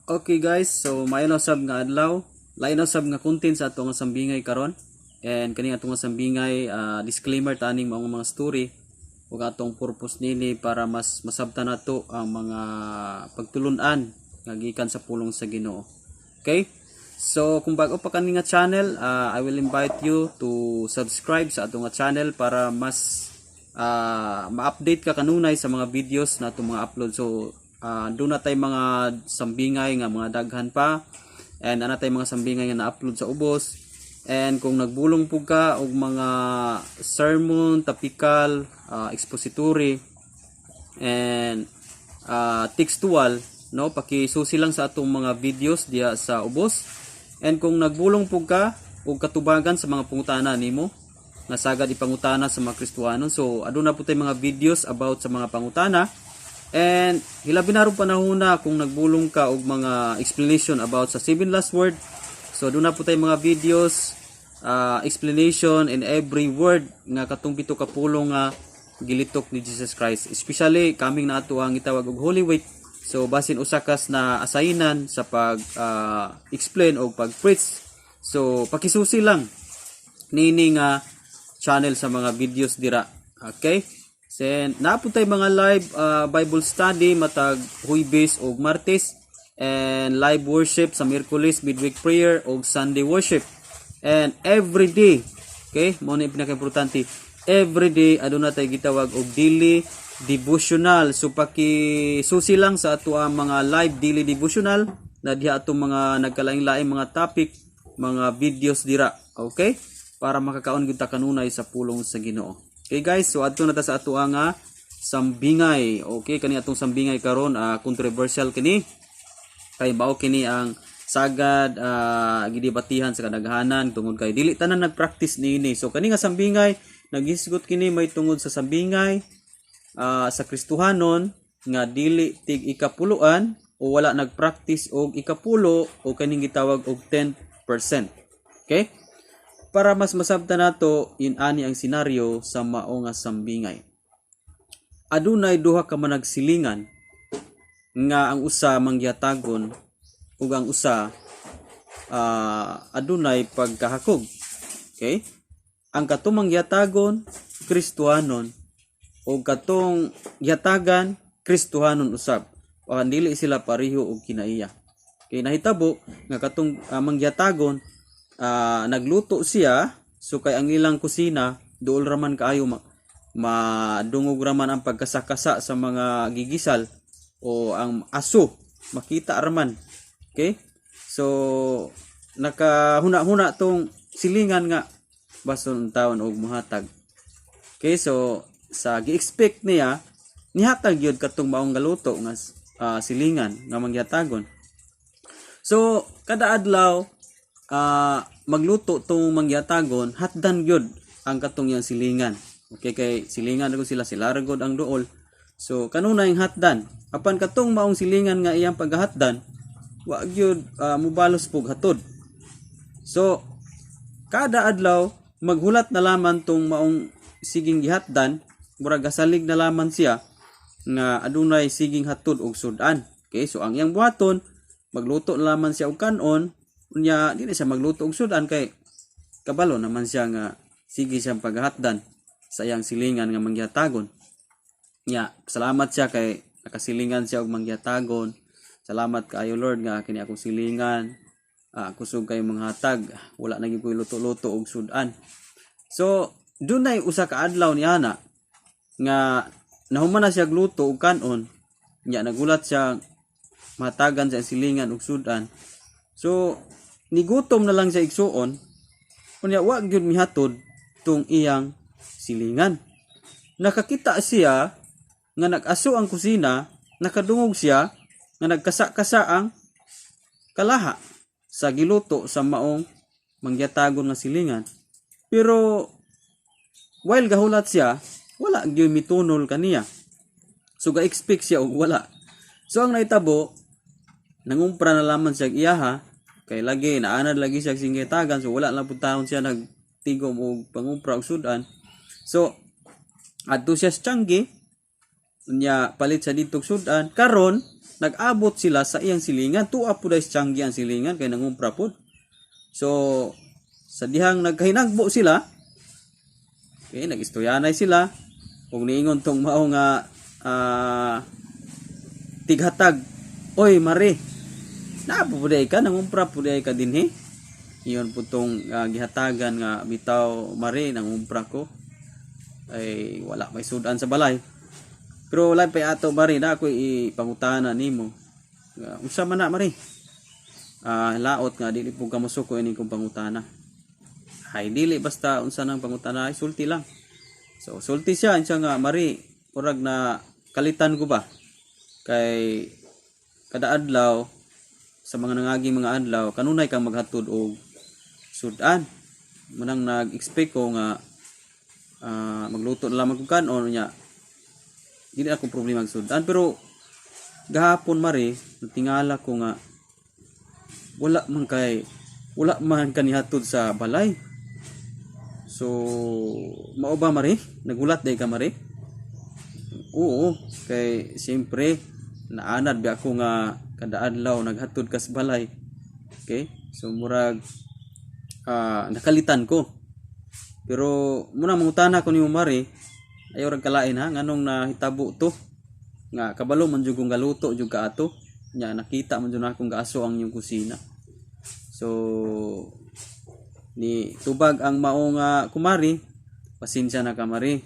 Okay guys, so mayon usab nga adlaw, lain usab nga content sa atong sambingay karon. And kani atong sambingay disclaimer taning mga story ug atong purpose nini para mas masabtan nato ang mga pagtulun-an nga gikan sa pulong sa Ginoo. Okay? So kung bago pa kani nga channel, I will invite you to subscribe sa atong nga channel para mas ma-update ka kanunay sa mga videos na itong mga upload. So doon na tayo mga sambingay nga mga daghan pa, and ana tayo mga sambingay nga na-upload sa ubos. And kung nagbulong po ka og mga sermon, topical, expository, and textual, no, pakisusi lang sa atong mga videos diya sa ubos. And kung nagbulong po ka og katubagan sa mga pangutana nimo nga sagad ipangutana sa mga Kristiyanon, so aduna po tay mga videos about sa mga pangutana. And hilabi na ron panahon na kung nagbulong ka og mga explanation about sa 7 last word. So doon na po tayo mga videos, explanation in every word nga katong pito ka pulong nga gilitok ni Jesus Christ. Especially kaming na ato ang itawag og Holy Week. So basin usakas na asayinan sa pag explain o pag preach. So pakisusi lang nini nga channel sa mga videos dira. Okay? Then napo tay mga live Bible study matag Huwebes ug Martes, and live worship sa Miyerkules, midweek prayer ug Sunday worship. And every day, okay, mo ni pinaka-importante, every day aduna tay gitawag og daily devotional. So pakisusi lang sa ato ang mga live daily devotional na diha ato mga nagkalain-laing mga topic, mga videos dira, okay? Para makakaon gyud ta kanunay sa pulong sa Ginoo. Okay guys, so adto na ta sa ato nga sambingay. Okay, kani atong sambingay karon controversial kini. Kay mao kini ang sagad gidebatihan sa kadaghanan tungod kay dili tanan nagpractice niini. So kani nga sambingay nagisgot kini may tungod sa sambingay sa Kristohanon nga dili tig ikapuluan o wala nagpractice og ikapulo o kaning gitawag og 10%. Okay? Para mas masabtan nato inani ang senaryo sa mao nga sambingay. Adunay duha ka managsilingan nga ang usa mangyatagon ug ang usa adunay pagkahakog. Okay? Ang katong mangyatagon Kristohanon ug katong yatagan Kristohanon usab. Dili sila pareho og kinaiya. Okay, nahitabo nga katong mangyatagon nagluto siya, so kay ang ilang kusina duol raman kaayo madungog raman ang pagkasakasa sa mga gigisal o ang aso makita raman. Okay, so nakahuna-huna tong silingan nga bason taon og muhatag. Okay, so sa gi-expect niya nihatag gyud katong maong galuto nga silingan nga mangyatagon. So kada adlaw magluto tong mangyatagon, hatdan gyud ang katong yang silingan. Okay, kay silingan ko sila ragod ang duol. So kanunay ang hatdan. Apan katong maong silingan nga iyang paghatdan, wa gyud mubalos pug hatod. So kada adlaw maghulat na laman tong maong siging gihatdan, murag gasalig na laman siya nga adunay siging hatod og sudan. Okay, so ang iyang buhaton magluto na laman siya og kanon. Unya dili siya magluto og sudan kay kabalo naman siya nga sige siyang paghatdan sa iyang silingan nga mangyatagon. Nya salamat siya kay nakasilingan siya og mangyatagon. Salamat kaayo Lord nga kini akong silingan. Kusog kay manghatag, wala na gyud koy luto-luto og sudan. So dunay usa ka adlaw ni ana nga nahuman na siya gluto og kanon. Nya nagulat siya mahatagan sa silingan og sudan. So nigutom na lang siya igsuon, unya wa gyud mihatod tung iyang silingan. Nakakita siya nga nag-aso ang kusina, nakadungog siya nga nagkasa-kasa ang kalaha sa giluto sa maong mangyatagon nga silingan. Pero while gahulat siya, wala gyud mitunol kaniya. So ga-expect siya og wala. So ang naitabo, nangumpra na lamang siya iyaha, kay lagi naanad lagi siya singgitagan, so wala lang pud taon siya nagtigom og pangumpra og sudan. So adto siya sa Tiangge, unya palit sa dito sudan karon nag-abot sila sa iyang silingan. Tuwa po dahil tiyanggi ang silingan kay nangumpra po. So, sa dihang nagkahinagbo sila, okay, nag-istoryanay sila, kung niingon tong mao nga tighatag, oy mare, napupuday ka, nangumpra puday ka dinhi. Iyon po tong gihatagan nga bitaw mare, nangumpra ko. Ay wala may sudan sa balay. Pero wala pa ato mare na ako ipangutana nimo. Unsa man na mare? Laot nga dili po ka mosuko ini kong pangutana. Hay dili basta unsa nang pangutana, ay sulti lang. So sulti siya unsa nga mare, murag na kalitan ko ba? Kay kada adlaw sa mga nangaging mga adlaw kanunay kang maghatod og sudan. Manang nag-expect ko nga magluto na lamang kung kanon niya. Dili ako problema ang sudan, pero gahapon mare tingala ko nga wala man kanihatod sa balay. So mao ba mare? Nagulat day ka mare? Oo, kay siyempre naanad bi ako nga kada adlaw naghatod ka sa balay. Okay? So murag nakalitan ko. Pero muna mangutana ko nimo mare, ayaw rag kalain ha nganong nahitabo to nga kabalo man jud kong galuto jud ka ato nya nakita man jud akong gaaso ang inyong kusina. So ni tubag ang mao nga kumari, pasensya na ka mare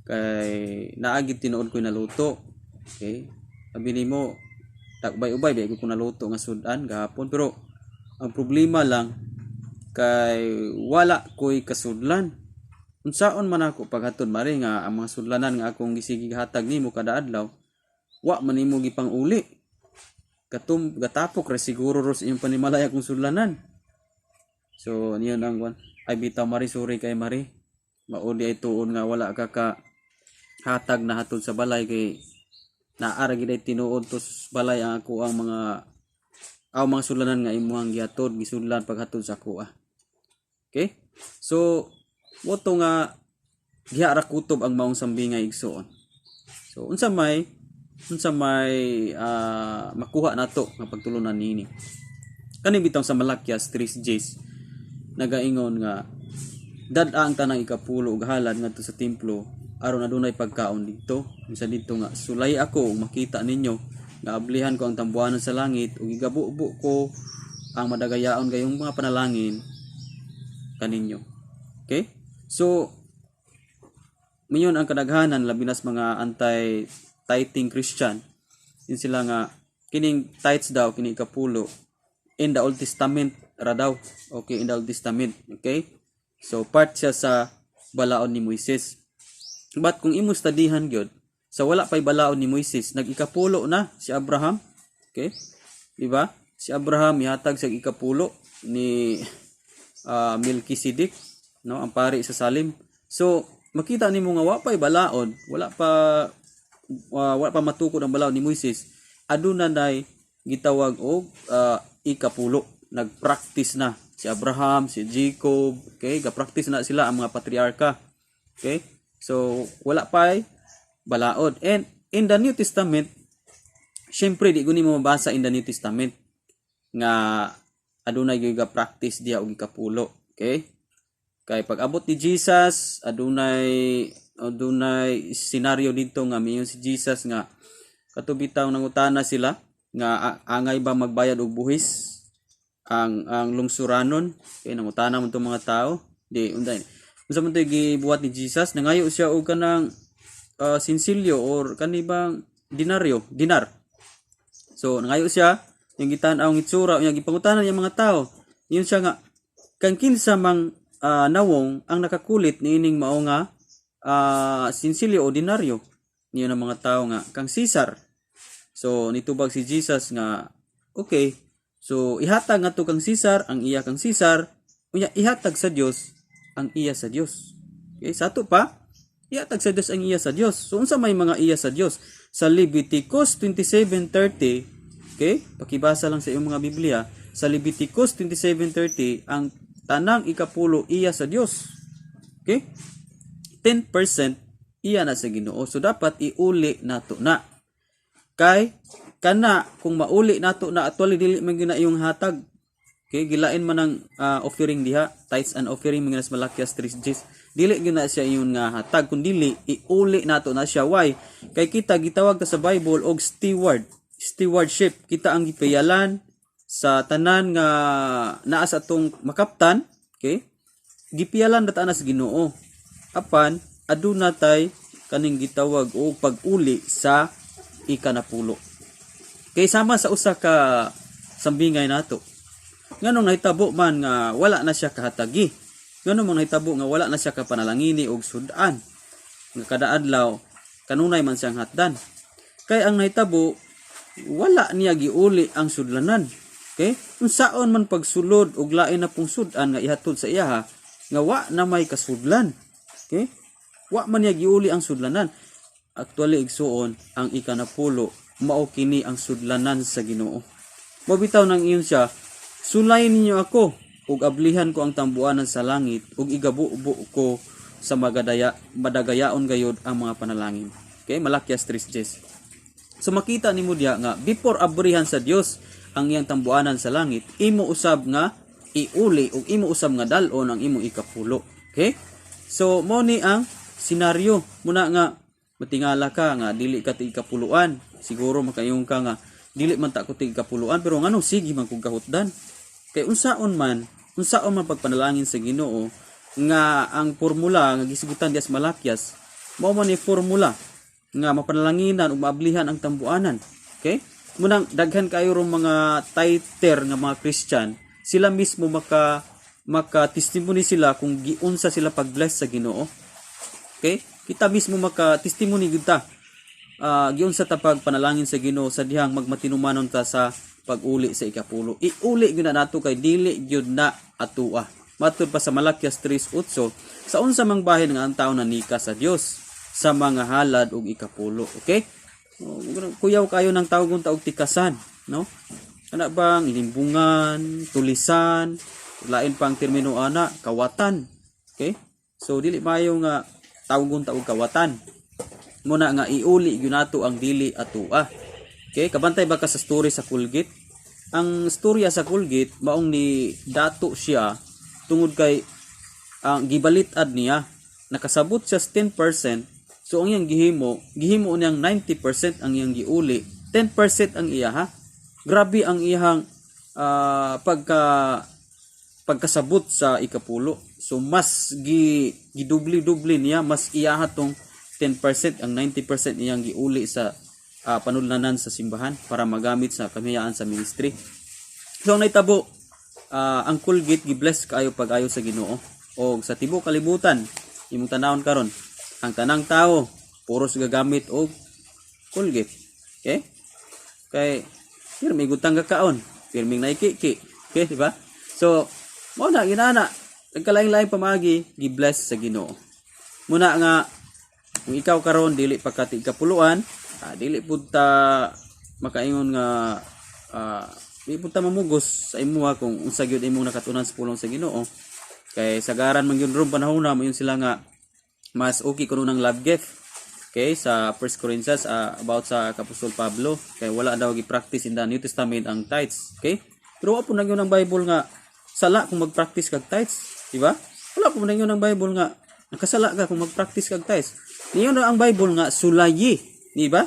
kay naagid tinuod ko naluto. Okay, sabi nimo tagbay-ubay ba ko naluto nga sudan gahapon, pero ang problema lang kay wala ko'y kasudlan. Unsaon man ako paghatod mare nga ang mga sudlanan nga akong gisigi hatag nimo kada adlaw wa man nimo gipang uli. Gatapok ra siguro ros iyong panimalay akong sudlanan. So niyon ang one ay bitaw mare, sorry kay mare. Maudi ay tuon nga wala ka hatag na hatod sa balay kay naara gid ay tinuod to balay ang ako ang mga sudlanan nga imuhang gihatod gisudlan paghatod sa ako. Okay? So moto nga diha ra kutob ang maong sambingay igsoon. So unsa may makuha nato nga pagtulunan nini. Kani bitaw sa Malakias 3:6 nagaingon nga dad-a ang tanang ikapulo ug halad ngadto sa templo aron adunay pagkaon dito. Unsa dito nga sulay ako ug makita ninyo nga ablihan ko ang tambuanan sa langit ug igabubo ko ang madagayaon kayong mga panalangin kaninyo. Okay? So minyon ang kadaghanan labi nas mga anti-tithing Christian. Yun sila nga kining tithes daw kini ikapulo in the Old Testament ra daw. Okay, in the Old Testament. Okay? So part siya sa balaod ni Moises. But kung imo studyhan gyud sa wala pay balaod ni Moises, nag-ikapulo na si Abraham. Okay? Di ba? Si Abraham ihatag sa ikapulo ni Melchizedek, no, ang pari sa Salim. So makita nimo nga wa pay balaod, wala pa matukod ang balaod ni Moises. Aduna nay gitawag og ikapulo. Nagpractice na si Abraham, si Jacob, okay? Ga-practice na sila ang mga patriarka. Okay? So wala pay balaod. And in the New Testament, syempre di guni mo mabasa in the New Testament nga adunay gyud ga-practice diha og ikapulo. Okay? Kay pag abot ni Jesus, adunay senaryo dito nga miyon si Jesus nga katubitaw nangutana sila nga angay ba magbayad og buhis ang lungsuranon. Kay nangutana man tong mga tao, di unday unsa man toy gibuhat ni Jesus, nangayo siya og kanang sinsilyo or kanibang dinar. So nangayo siya yung gitan-aw ng itsura yung gipangutanan yung mga tao. Yun siya nga kang kinsa mang nawong ang nakakulit niining mao nga sinsilyo o dinaryo. Niyo ang mga tao nga kang Caesar. So nitubag si Jesus nga okay, so ihatag nga to kang Caesar ang iya kang Caesar, unya ihatag sa Dios ang iya sa Dios. Okay, sa ato pa ihatag sa Dios ang iya sa Dios. So unsa may mga iya sa Dios sa Leviticus 27:30. Okay, pakibasa lang sa iyong mga Biblia. Sa Leviticus 27:30 ang tanang ikapulo iya sa Dios. Okay, 10% iya na sa Ginoo. So dapat iuli nato na. Kay kana kung mauli nato na actually dili man gyud na iyong hatag. Okay, gilain man ang offering diha, tithes and offering mga nas Malakias 3:10. Dili gyud na siya iyon nga hatag, kun dili iuli nato na siya. Why? Kay kita gitawag ta sa Bible og stewardship. Kita ang gipayalan sa tanan nga naa sa atong makaptan, okay? Gipiyalan data na sa Ginoo. Apan aduna tay kaning gitawag og pag-uli sa ikanapulo. Kay sama sa usa ka sambingay nato. Nganong nahitabo man nga wala na siya kahatagi. Nganong man nahitabo nga wala na siya kapanalangini og sudan. Nga kada adlaw kanunay man siyang hatdan. Kay ang nahitabo wala niya giuli ang sudlanan. Okay? Unsaon man pagsulod og lain na pong sudan nga ihatod sa iya nga wa na may kasudlan. Okay? Wa man niya giuli ang sudlanan. Actually igsuon ang ikanapulo mao kini ang sudlanan sa Ginoo. Mabitaw nang iyon siya, sulay ninyo ako ug ablihan ko ang tambuanan sa langit ug igabubo ko sa madagayaon gayod ang mga panalangin. Okay, Malakias 3:10. So makita nimo diha nga before abrihan sa Dios ang iyang tambuanan sa langit, imo usab nga iuli ug imo usab nga dal-on ang imo ikapulo. Okay? So mo ni ang senaryo muna nga matingala ka nga dili ka ti ikapuluan. Siguro makayong ka nga dili man ta ko ti ikapuluan pero ngano sige man kog kahutdan. Kay unsaon man pagpanalangin sa Ginoo nga ang formula nga gisigutan dias Malakias mao man ni formula nga mapanalanginan ug maablihan ang tambuanan. Okay? Munang daghan kayo rong mga tither nga mga Christian, sila mismo maka-testimony sila kung giunsa sila pag-bless sa Ginoo. Okay? Kita mismo maka-testimony gud ta. Giunsa ta pagpanalangin sa Ginoo sa dihang magmatinumanon ta sa pag-uli sa ikapulo. Iuli gyud na nato kay dili gyud na atua. Matud pa sa Malakias 3:8, sa unsa mang bahin nga ang tawo nanika sa Dios sa mga halad ug ikapulo. Okay? Kuyaw kayo ng tawgon ta og tikasan, no? Ana bang limbungan, tulisan, lain pang termino ana, kawatan. Okay? So dili mayo nga tawgon ta og kawatan. Muna nga iuli gyud nato ang dili atua. Okay, kabantay ba ka sa story sa Colgate? Ang storya sa Colgate maong ni dato siya tungod kay ang gibalitad niya nakasabot siya 10%. So ang iyang gihimo niyang 90% ang iyang giuli, 10% ang iya ha. Grabe ang iyang pagkasabot sa ikapulo. So mas gidubli-dubli niya, mas iya tong 10%, ang 90% iyang giuli sa panudlanan sa simbahan para magamit sa kamiyaan sa ministry. So ang naitabo, ang Colgate gibless kaayo pag-ayo sa Ginoo. O sa tibuok kalibutan, imong tanawon karon, ang tanang tao puros gagamit og Colgate. Okay? Kay pirmi gutang kakaon, pirming naikiki. Okay, di ba? So mao na ginana, nagkalain-lain pamagi gibless sa Ginoo. Muna nga kung ikaw karon dili pa ka ti ikapuluan, dili pud ta makaingon nga dili pud ta mamugos sa imuha kung unsa gyud imong nakatunan sa pulong sa Ginoo. Kay sagaran man gyud ron panahon na mayon sila nga mas okay kuno ng love gift. Okay, sa 1 Corinthians about sa Apostol Pablo, kay wala daw gi-practice in the New Testament ang tithes. Okay? Pero wala po na yun ang Bible nga sala kung mag-practice kag tithes, di ba? Wala po na yun ang Bible nga nakasala ka kung mag-practice kag tithes. Niyon ang Bible nga sulayi, di ba?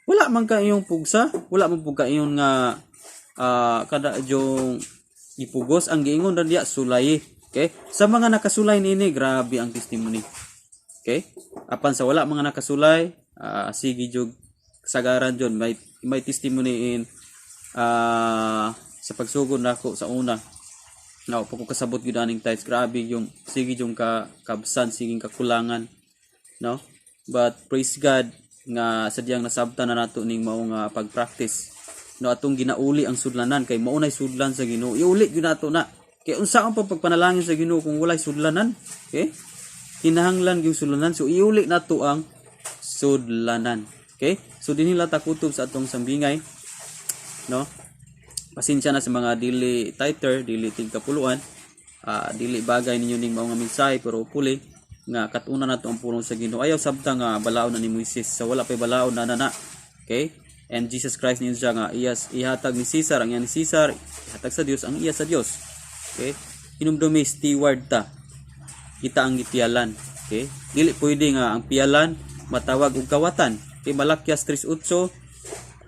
Wala man ka iyong pugsa, wala man pug ka iyon nga kada jong ipugos ang giingon ra diya sulayi. Okay? Sa mga nakasulay nini, grabe ang testimony. Okay? Apan sa wala mga nakasulay, sige jog sagaran jon may testimony in sa pagsugod nako sa una. Now, pag ko kasabot gyud aning tithes, grabe yung sige jong kabsan, siging kakulangan, no? But praise God nga sadyang nasabtan na nato ning mao nga pag-practice. No, atong ginauli ang sudlanan kay mao nay sudlan sa Ginoo. Iuli gyud nato na. Kay unsa ang pagpanalangin sa Ginoo kung walay sudlanan? Okay? Kinahanglan yung sudlanan, so iuli nato ang sudlanan. Okay? So dinhi ta kutob sa atong sambingay, no? Pasensya na sa mga dili tither, dili tigkapuluan, dili bagay ninyo ning mao nga mensahe pero puli nga katuna nato ang pulong sa Ginoo. Ayaw sabta nga balaod na ni Moises, sa wala pay balaod na. Okay? And Jesus Christ niya siya nga ihatag ni Caesar ang iya ni Caesar, ihatag sa Dios ang iya sa Dios. Okay? Hinumdumi steward ta. Kita ang gipialan. Okay? Dili pwede nga ang pialan matawag og kawatan. Okay, Malakyas 3:8,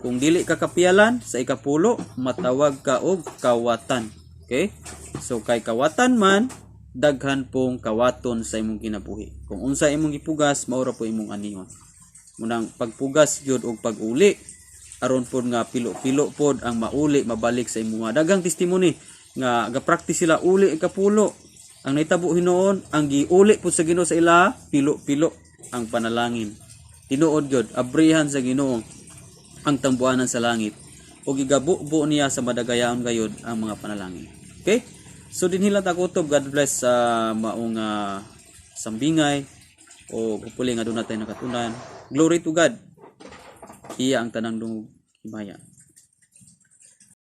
kung dili ka kapialan sa ikapulo, matawag ka og kawatan. Okay? So kay kawatan man, daghan pong kawaton sa imong kinabuhi. Kung unsa imong gipugas, mao ra po imong anihon. Munang pagpugas gyud og pag-uli, aron pod nga pilo-pilo pod ang mauli mabalik sa imong daghang testimony nga ga-practice sila uli ikapulo. Ang nahitabo hinuon, ang giuli pod sa Ginoo sa ila, pilo-pilo ang panalangin. Tinuod gyud abrihan sa Ginoo ang tambuanan sa langit ug gigabubo niya sa madagayaon gayud ang mga panalangin. Okay? So dinhila ta kutob. God bless sa maong sambingay o upuli nga doon natin nakatunan. Glory to God. Iya ang tanang dungog himaya.